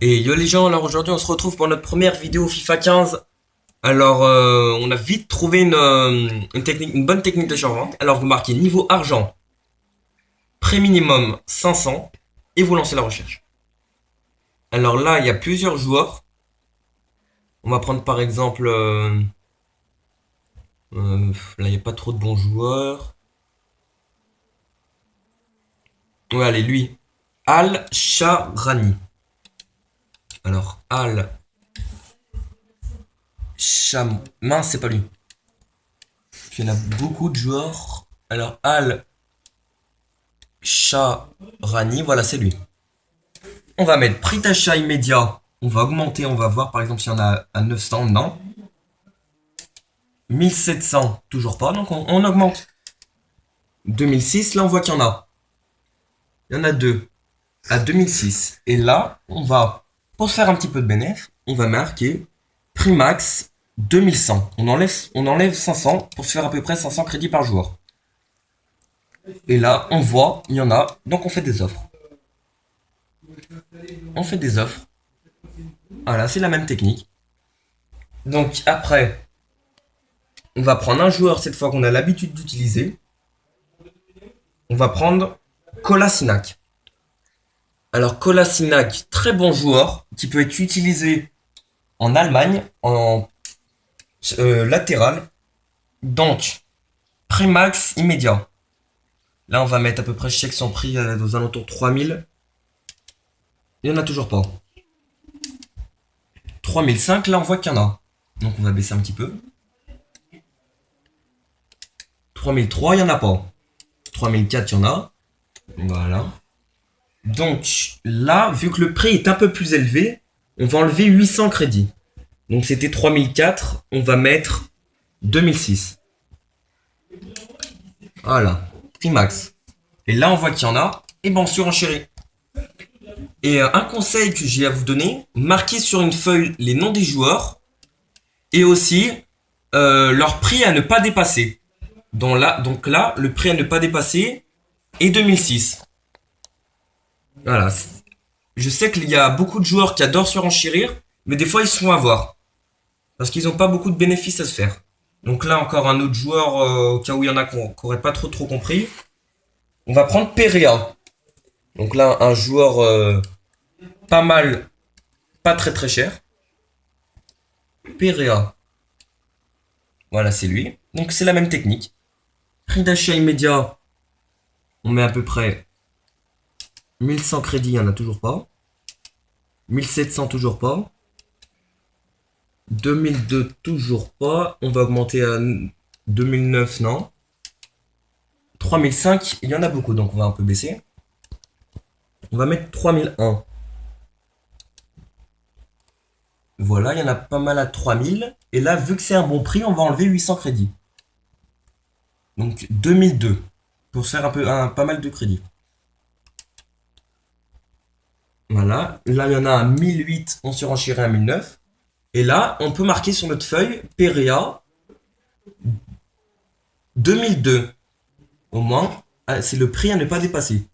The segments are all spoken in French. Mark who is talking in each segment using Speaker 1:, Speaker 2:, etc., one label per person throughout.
Speaker 1: Et yo les gens, alors aujourd'hui on se retrouve pour notre première vidéo FIFA 15. Alors on a vite trouvé une technique, une bonne technique de changement. Alors vous marquez niveau argent, prix minimum 500 et vous lancez la recherche. Alors là il y a plusieurs joueurs. On va prendre par exemple, là il n'y a pas trop de bons joueurs. Ouais allez lui, Al Sharani. Alors Al Sham, mince c'est pas lui. Il y en a beaucoup de joueurs. Alors Al Sharani, voilà, c'est lui. On va mettre prix d'achat immédiat. On va augmenter, on va voir par exemple s'il y en a à 900, non. 1700, toujours pas, donc on augmente. 2006, là on voit qu'il y en a. Il y en a deux à 2006. Et là, on va, pour se faire un petit peu de bénéfice, on va marquer prix max 2100. On enlève 500 pour se faire à peu près 500 crédits par joueur. Et là, on voit, il y en a, donc on fait des offres. On fait des offres. Voilà, c'est la même technique. Donc après, on va prendre un joueur cette fois qu'on a l'habitude d'utiliser. On va prendre Kolasinac. Alors Kolasinac, très bon joueur qui peut être utilisé en Allemagne en latéral. Donc, prix max immédiat. Là, on va mettre à peu près, je sais que son prix aux alentours de 3000. Il n'y en a toujours pas. 3005, là, on voit qu'il y en a. Donc, on va baisser un petit peu. 3003, il n'y en a pas. 3004, il y en a. Voilà. Donc, là, vu que le prix est un peu plus élevé, on va enlever 800 crédits. Donc, c'était 3004, on va mettre 2006. Voilà. Prix max. Et là, on voit qu'il y en a. Et bon, surenchéri. Et un conseil que j'ai à vous donner, marquez sur une feuille les noms des joueurs et aussi leur prix à ne pas dépasser. Donc là, le prix à ne pas dépasser est 2006. Voilà. Je sais qu'il y a beaucoup de joueurs qui adorent surenchérir, mais des fois ils se font avoir. Parce qu'ils n'ont pas beaucoup de bénéfices à se faire. Donc là, encore un autre joueur, au cas où il y en a qui n'auraient pas trop compris. On va prendre Perea. Donc là, un joueur pas mal, pas très cher. Perea. Voilà, c'est lui. Donc c'est la même technique. Prix d'achat immédiat, on met à peu près 1100 crédits, il n'y en a toujours pas. 1700 toujours pas. 2002 toujours pas. On va augmenter à 2009, non. 3005, il y en a beaucoup, donc on va un peu baisser. On va mettre 3001. Voilà, il y en a pas mal à 3000. Et là, vu que c'est un bon prix, on va enlever 800 crédits. Donc 2002. Pour se faire pas mal de crédits. Voilà. Là, il y en a à 1008, on surenchérit à 1009. Et là, on peut marquer sur notre feuille Perea 2002. Au moins, c'est le prix à ne pas dépasser.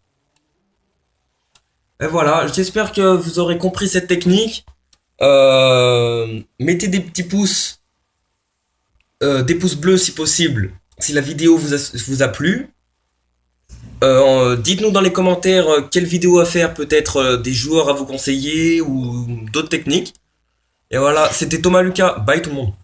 Speaker 1: Et voilà, j'espère que vous aurez compris cette technique. Mettez des petits pouces, des pouces bleus si possible, si la vidéo vous a plu. Dites-nous dans les commentaires quelle vidéo à faire, peut-être des joueurs à vous conseiller ou d'autres techniques. Et voilà, c'était Thomas Lucas. Bye tout le monde.